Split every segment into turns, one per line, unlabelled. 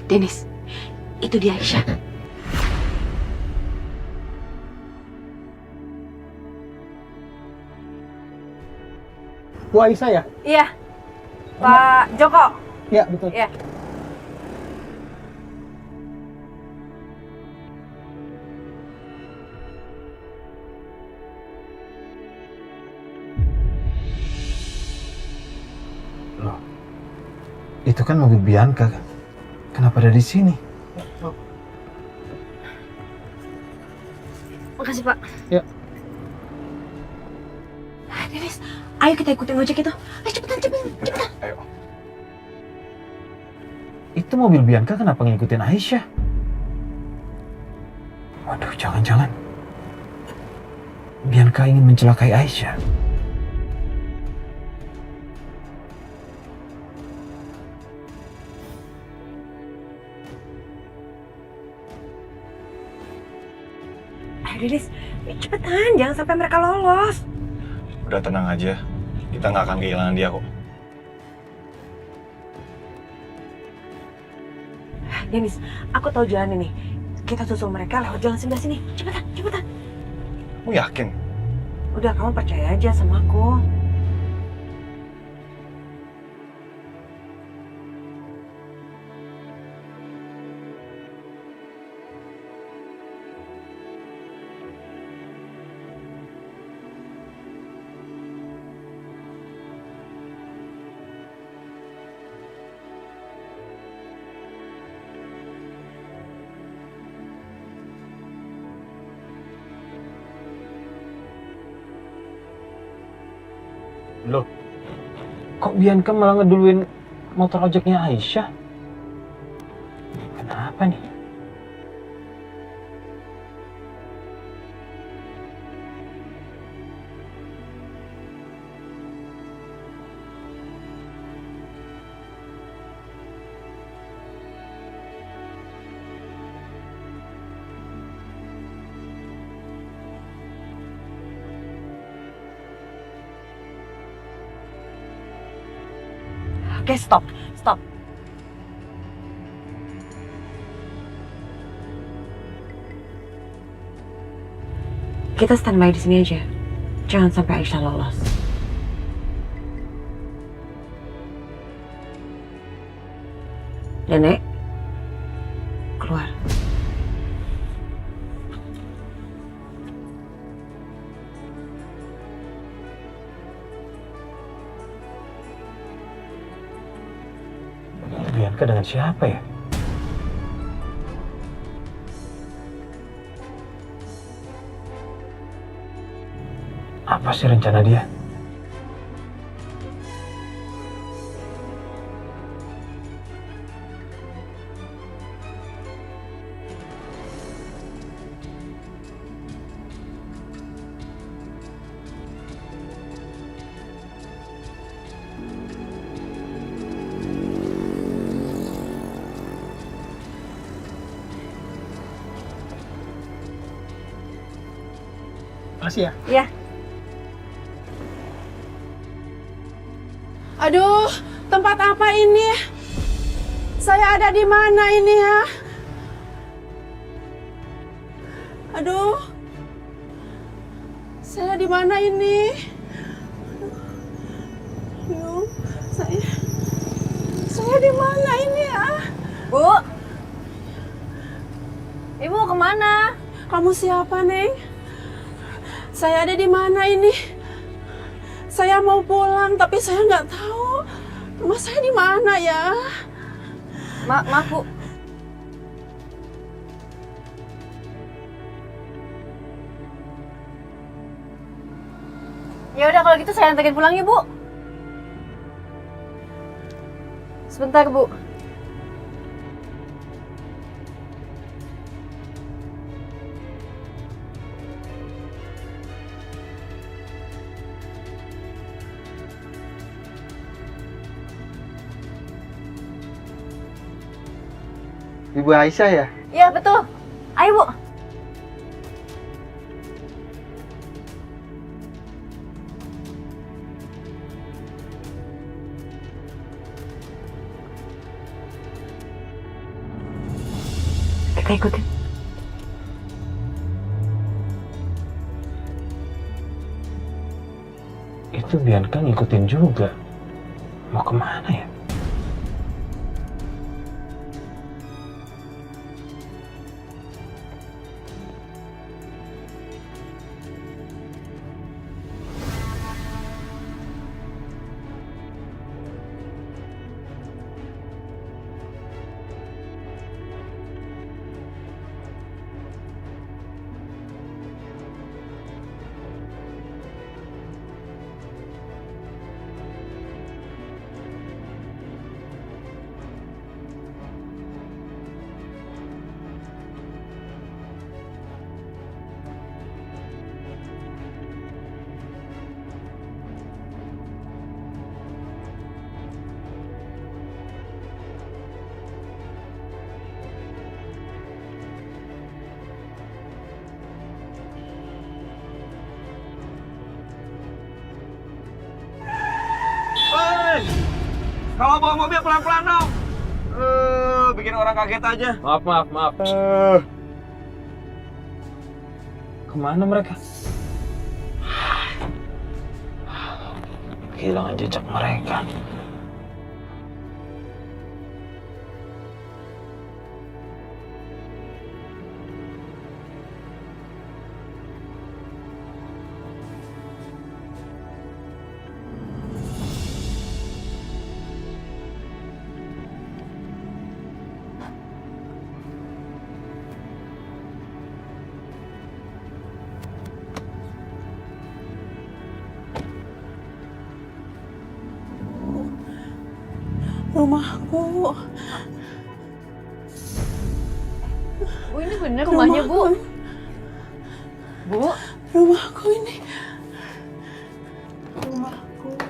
Dennis, itu dia Aisyah.
Bu Aisyah ya?
Iya, Pak Joko.
Iya, betul.
Iya.
Loh, itu kan mobil Bianca kan? Kenapa ada di sini?
Makasih Pak.
Ya.
Dennis, ayo kita ikutin ojek itu. Ayo cepetan.
Ayo. Itu mobil Bianca kenapa ngikutin Aisyah? Waduh, jangan-jangan Bianca ingin mencelakai Aisyah.
Ayo Dennis, cepetan, jangan sampai mereka lolos.
Udah tenang aja, kita nggak akan kehilangan dia kok.
Dennis, aku tahu jalan ini. Kita susul mereka lewat jalan sebelah sini. Cepetan.
Kamu yakin?
Udah, kamu percaya aja sama aku.
Loh, kok Bianca malah ngeduluin motor ojeknya Aisyah? Kenapa nih?
Oke, stop. Kita standby di sini aja. Jangan sampai Aisyah lolos. Nenek, keluar.
Bianca dengan siapa ya? Apa sih rencana dia?
Makasih ya.
Iya.
Aduh, tempat apa ini? Saya ada di mana ini ya? Aduh, saya di mana ini? Aduh, saya di mana ini ya?
Bu, Ibu kemana?
Kamu siapa, Neng? Saya ada di mana ini? Saya mau pulang, tapi saya nggak tahu rumah saya di mana ya.
Maaf Bu. Ya udah kalau gitu saya anterin pulang ya Bu. Sebentar Bu.
Ibu Aisyah ya?
Iya betul. Ayo Bu. Kita ikutin.
Itu Bianca ngikutin juga. Mau kemana ya?
Kalau bawa mobil pelan-pelan dong. Bikin orang kaget aja.
Maaf. Kemana mereka? Kehilangan jejak mereka.
Rumahku.
Bu, ini bener rumahnya, Bu? Bu?
Rumahku ini. Rumahku.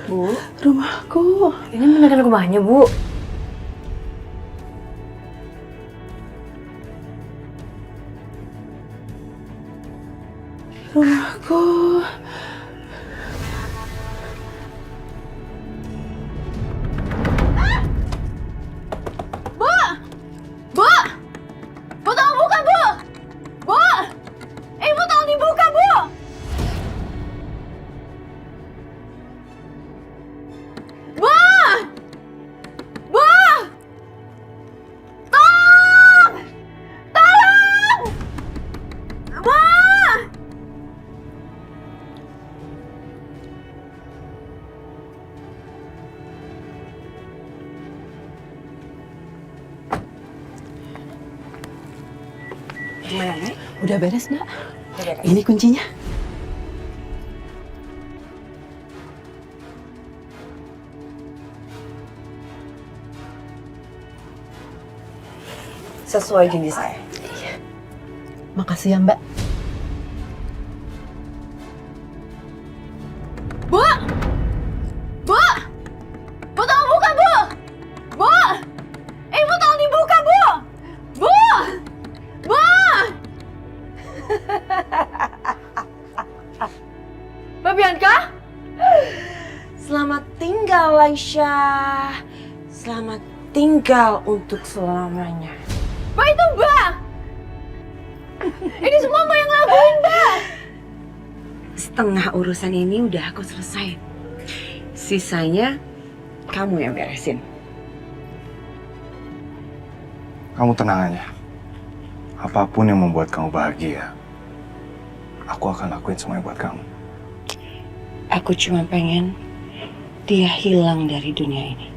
Bu?
Rumahku.
Ini beneran rumahnya, Bu?
Rumahku. Bu, tolong buka, Bu. Ibu tolong dibuka, Bu. Bu, tolong, Bu.
Gimana, Nek?
Udah beres, Nak?
Udah beres.
Ini kuncinya.
Sesuai janji saya.
Makasih ya, Mbak. Bu, tolong buka, Bu. Ibu tolong dibuka, Bu.
Mbak Bianca?
Selamat tinggal, Aisyah. Selamat tinggal untuk selamanya.
Mbak, itu Mbak! Ini semua Mbak yang lakuin, Mbak!
Setengah urusan ini udah aku selesai. Sisanya kamu yang beresin.
Kamu tenang aja. Apapun yang membuat kamu bahagia, aku akan lakuin semuanya buat kamu.
Aku cuma pengen dia hilang dari dunia ini.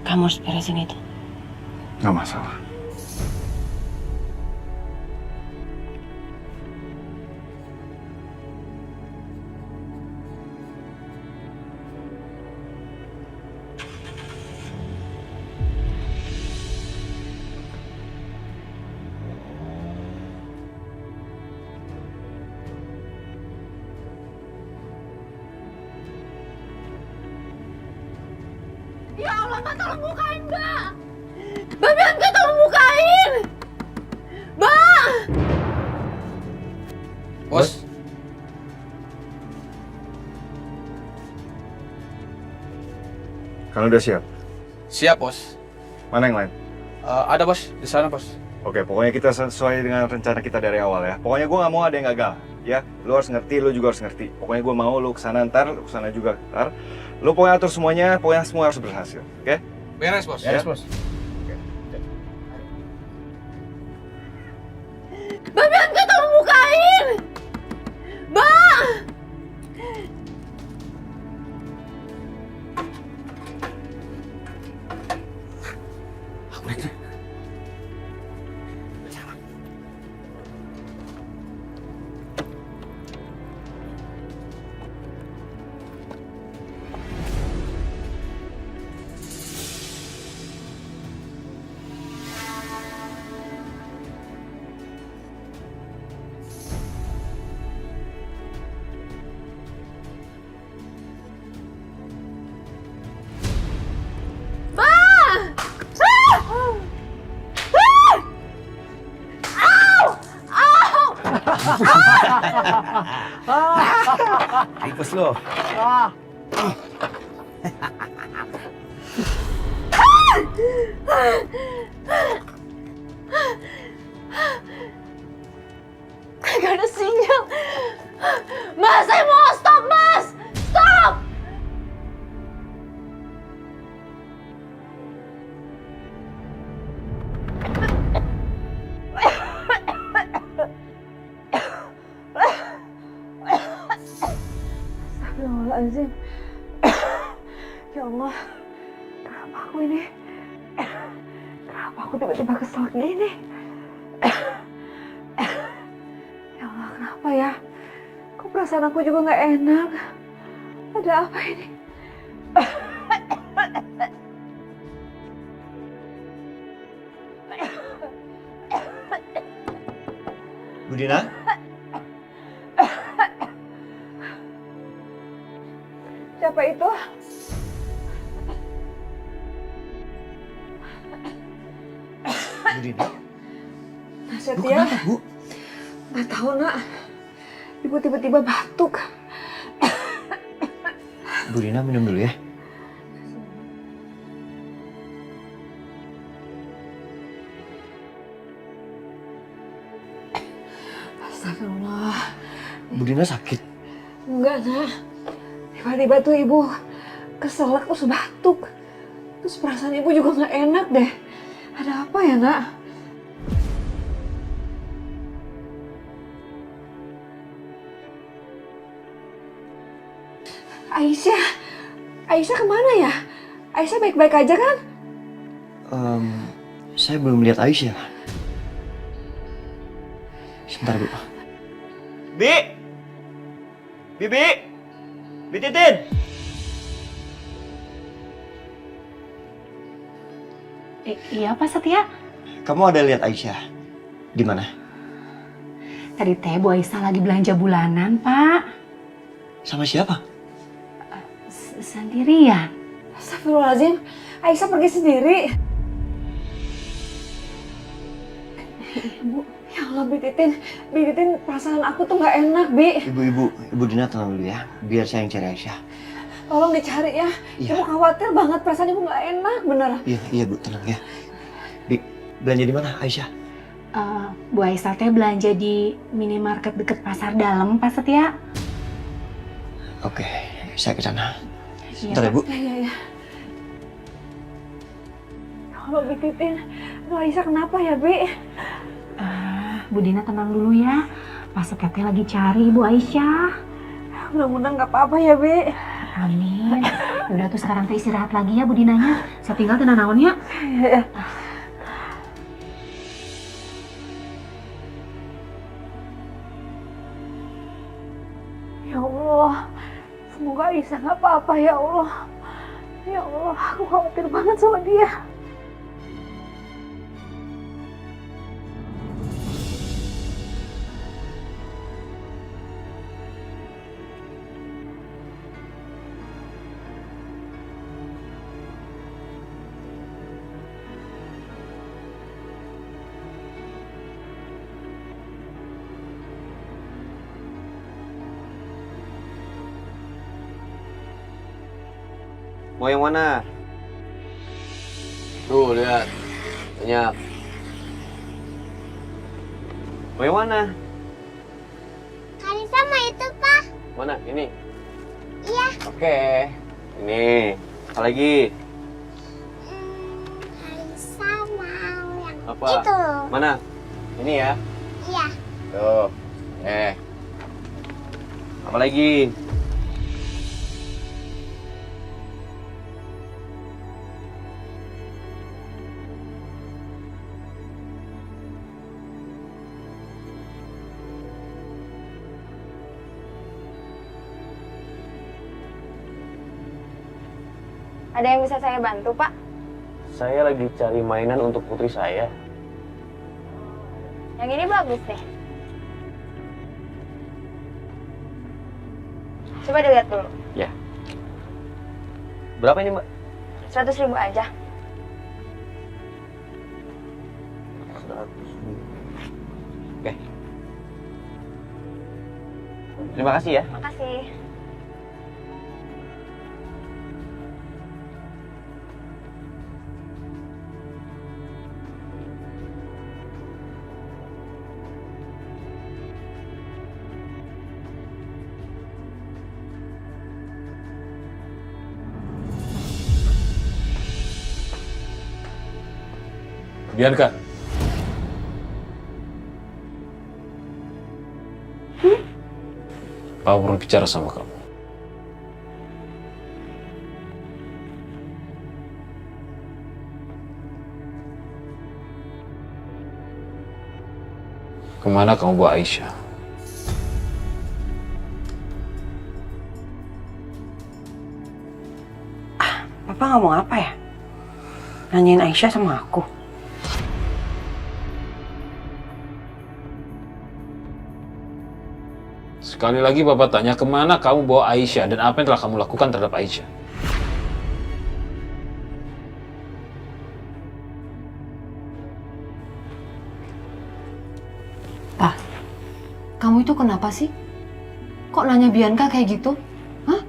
Kamu harus beresin itu.
Gak masalah.
Ya Allah, Mbak, tolong bukain, Mbak! Mbak Bianca, tolong bukain! Mbak!
Bos.
Kalian udah siap?
Siap, Bos.
Mana yang lain?
Ada, Bos. Di sana, Bos.
Oke, pokoknya kita sesuai dengan rencana kita dari awal ya. Pokoknya gue nggak mau ada yang gagal, ya. Lu harus ngerti, lu juga harus ngerti. Pokoknya gue mau lu kesana ntar, lu kesana juga ntar. Lu pokoknya atur semuanya, pokoknya semua harus berhasil, oke?
Beres, Bos.
Beres,
Bos.
Mbak Bianca tolong bukain! Mbak!
Tipes lo.
Gak ada sinyal. Mas, saya mau stop, Mas! Stop! Astagfirullahaladzim. Ya Allah, kenapa aku ini? Kenapa aku tiba-tiba kesel gini? Ya Allah, kenapa ya? Kok perasaan aku juga nggak enak? Ada apa ini?
Bu Dina?
Siapa itu?
Bu Dina?
Nah, Setia.
Bu?
Nggak tahu, Nak. Ibu tiba-tiba batuk.
Bu Dina minum dulu ya.
Astagfirullah.
Bu Dina sakit.
Enggak, Nak. Tiba-tiba tuh ibu keselak terus batuk. Terus perasaan ibu juga nggak enak deh. Ada apa ya, Nak? Aisyah. Aisyah kemana ya? Aisyah baik-baik aja kan?
Saya belum lihat Aisyah. Sebentar, Bu. Bi! Bibi! Bi Titin!
Iya Pak Setia.
Kamu ada lihat Aisyah? Di mana?
Tadi teh Bu Aisyah lagi belanja bulanan Pak.
Sama siapa?
Sendirian.
Astagfirullahaladzim. Aisyah pergi sendiri. Ya Allah, Bi Titin, perasaan aku tuh nggak enak, Bi.
Ibu Dina tenang dulu ya. Biar saya yang cari Aisyah.
Tolong dicari ya.
Iya.
Ibu khawatir banget, perasaan ibu nggak enak, bener.
Iya Bu, tenang ya. Bi, belanja di mana Aisyah?
Bu Aisyah teh belanja di minimarket deket pasar dalam Pak Setia.
Oke, saya ke sana.
Iya,
Bentar ya, Bu.
Iya. Ya Allah, Bi Titin. Aduh, Aisyah kenapa ya, Bi?
Bu Dina tenang dulu ya. Pak Setia teh lagi cari Ibu Aisyah.
Mudah-mudahan nggak apa-apa ya, Bi.
Amin. Udah tuh sekarang teh istirahat lagi ya Bu Dinanya. Saya tinggal tenang naon ya.
Iya. Ya Allah, semoga Aisyah nggak apa-apa ya Allah. Ya Allah, aku khawatir banget sama dia.
Mau yang mana?
Tuh, lihat. Banyak.
Mau yang mana?
Kali sama itu, Pak.
Mana? Ini?
Iya.
Oke. Ini. Apa lagi?
Kali sama yang
Apa?
itu.
Mana? Ini ya?
Iya.
Tuh. Apa lagi?
Ada yang bisa saya bantu, Pak?
Saya lagi cari mainan untuk putri saya.
Yang ini bagus deh. Coba dilihat dulu.
Ya. Berapa ini, Mbak?
100.000 aja.
100.000. Oke. Terima kasih ya.
Makasih.
Bianca. Papa perlu bicara sama kamu. Kemana kamu bawa Aisyah?
Papa ngomong apa ya? Nanyain Aisyah sama aku.
Sekali lagi Papa tanya, kemana kamu bawa Aisyah dan apa yang telah kamu lakukan terhadap Aisyah?
Pak, kamu itu kenapa sih? Kok nanya Bianca kayak gitu? Hah?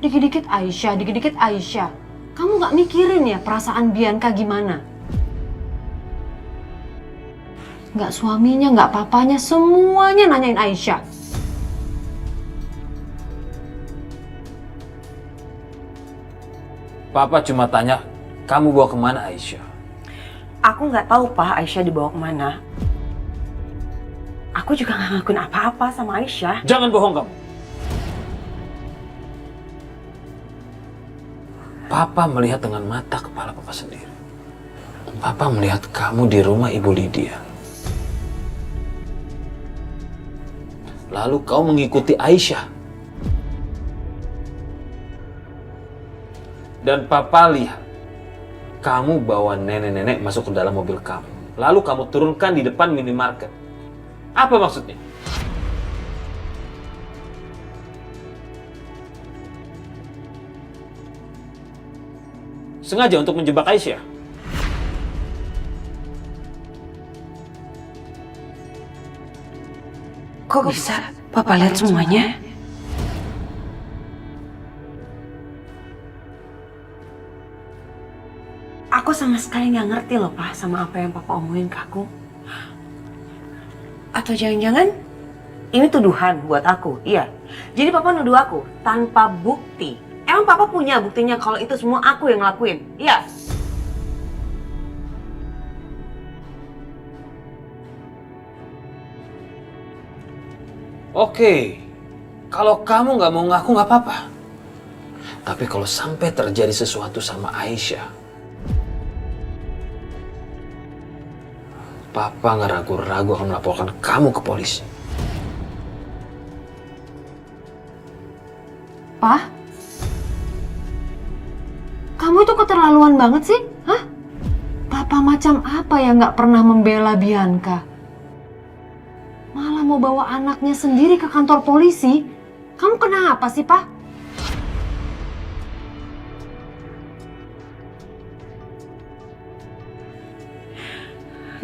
Dikit-dikit Aisyah, dikit-dikit Aisyah. Kamu nggak mikirin ya perasaan Bianca gimana? Nggak suaminya, nggak papanya, semuanya nanyain Aisyah.
Papa cuma tanya, kamu bawa kemana Aisyah?
Aku nggak tahu, Pak, Aisyah dibawa kemana. Aku juga nggak ngakuin apa-apa sama Aisyah.
Jangan bohong kamu. Papa melihat dengan mata kepala Papa sendiri. Papa melihat kamu di rumah Ibu Lydia. Lalu kau mengikuti Aisyah. Dan Papa lihat, kamu bawa nenek-nenek masuk ke dalam mobil kamu. Lalu kamu turunkan di depan minimarket. Apa maksudnya? Sengaja untuk menjebak Aisyah?
Kok bisa Papa lihat semuanya? Aku sama sekali nggak ngerti loh, Pak, sama apa yang Papa omongin ke aku. Atau jangan-jangan ini tuduhan buat aku, iya. Jadi Papa nuduh aku tanpa bukti. Emang Papa punya buktinya kalau itu semua aku yang ngelakuin, iya?
Oke, kalau kamu nggak mau ngaku nggak apa-apa. Tapi kalau sampai terjadi sesuatu sama Aisyah, Papa nggak ragu-ragu akan melaporkan kamu ke polisi.
Pak? Kamu itu keterlaluan banget sih, hah? Papa macam apa yang nggak pernah membela Bianca? Malah mau bawa anaknya sendiri ke kantor polisi. Kamu kenapa sih, Pak?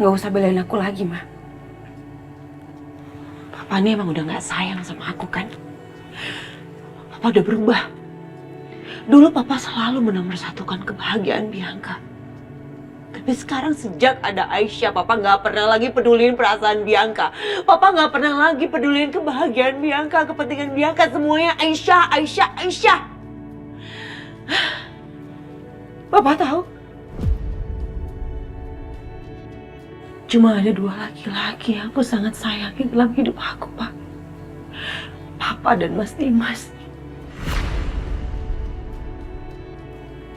Nggak usah belain aku lagi, Ma. Papa ini emang udah nggak sayang sama aku kan? Papa udah berubah. Dulu Papa selalu menomorsatukan kebahagiaan Bianca. Tapi sekarang sejak ada Aisyah, Papa nggak pernah lagi peduliin perasaan Bianca. Papa nggak pernah lagi peduliin kebahagiaan Bianca, kepentingan Bianca. Semuanya Aisyah, Aisyah, Aisyah. Papa tahu? Cuma ada 2 laki-laki yang aku sangat sayangi dalam hidup aku, Pak. Papa dan Mas Dimas.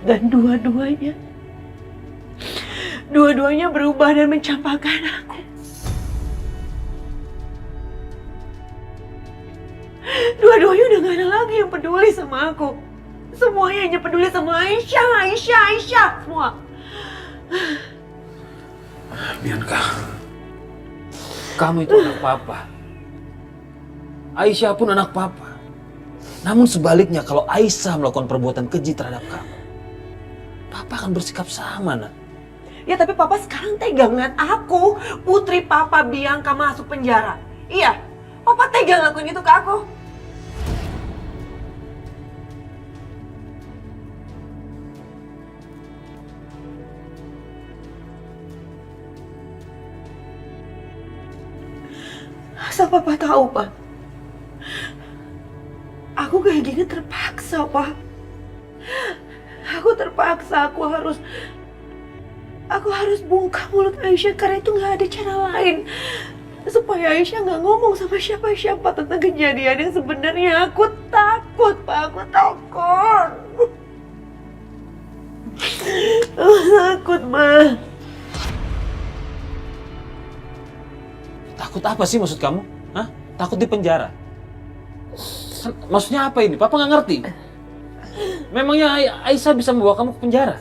Dan dua-duanya berubah dan mencampakkan aku. Dua-duanya udah gak ada lagi yang peduli sama aku. Semuanya hanya peduli sama Aisyah, Aisyah, Aisyah, semua.
Bianca, kamu itu anak papa. Aisyah pun anak papa. Namun sebaliknya, kalau Aisyah melakukan perbuatan keji terhadap kamu, papa akan bersikap sama, nak.
Ya tapi Papa sekarang tega ngeliat aku, putri Papa Bianca masuk penjara. Iya, Papa tega ngelakuin itu ke aku. Asal Papa tahu, Pak. Aku kayak gini terpaksa, Pak. Aku terpaksa, aku harus bungkam mulut Aisyah karena itu nggak ada cara lain supaya Aisyah nggak ngomong sama siapa-siapa tentang kejadian yang sebenarnya. Aku takut, Pak. Aku takut. Aku takut, Ma.
Takut apa sih maksud kamu? Hah? Takut di penjara? Maksudnya apa ini? Papa nggak ngerti. Memangnya Aisyah bisa membawa kamu ke penjara?